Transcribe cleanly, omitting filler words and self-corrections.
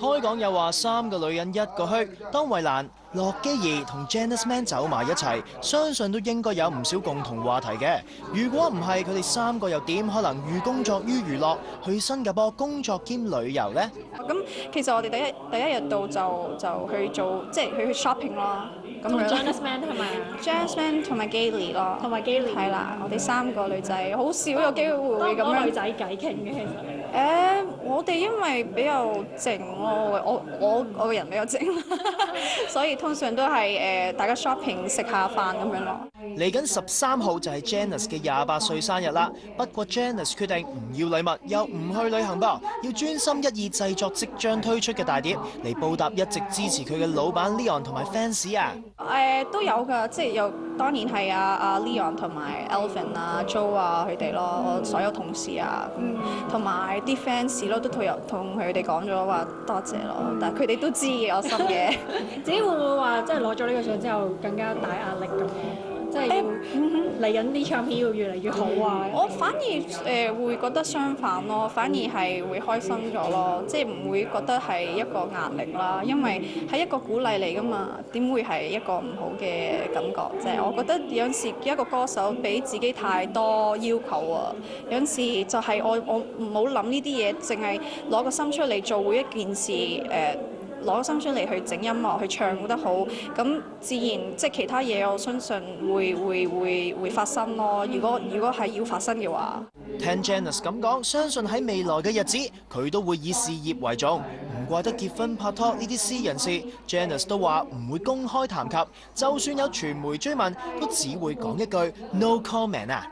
開講又話3個女人一個墟，當衛蘭、洛基兒同 Janice Man 走埋一齊，相信都應該有唔少共同話題嘅。如果唔係，佢哋3個又點可能寓工作於娛樂，去新加坡工作兼旅遊呢？咁其實我哋第一日到就去做，即係去 shopping 咯。咁同 Janice Man 係咪啊 ？Janice Man 同埋 Gaily 咯，同埋 Gaily 係啦，我哋3個女仔好少有機會咁樣。女仔偈傾嘅其實。我哋因為比較靜咯，我個人比較靜，所以通常都係大家 shopping 食下飯咁樣咯。嚟緊13號就係 Janice 嘅28歲生日啦，不過 Janice 決定唔要禮物，又唔去旅行噃，要專心一意製作即將推出嘅大碟，嚟報答一直支持佢嘅老闆 Leon 同埋 fans 啊！都有㗎，即係有當然係阿 Leon 同埋 Alvin 啊、Joe 啊佢哋咯，我所有同事啊，同埋啲 fans 咯，都同佢哋講咗話多謝咯，但係佢哋都知嘅我心嘅。自己會唔會話即係攞咗呢個獎之後更加大壓力咁樣？即係嚟緊啲唱片要越嚟越好啊！我反而會覺得相反咯，反而係會開心咗咯，即係唔會覺得係一個壓力啦，因為係一個鼓勵嚟㗎嘛，點會係一個唔好嘅感覺啫？我覺得有陣時一個歌手俾自己太多要求啊，有陣時就係我唔好諗呢啲嘢，淨係攞個心出嚟做每一件事攞心出嚟去整音樂，去唱得好，咁自然即係其他嘢，我相信會發生咯。如果係要發生嘅話，聽 Janice 咁講，相信喺未來嘅日子，佢都會以事業為重。唔怪得結婚拍拖呢啲私人事 ，Janice 都話唔會公開談及，就算有傳媒追問，都只會講一句 No comment 啊！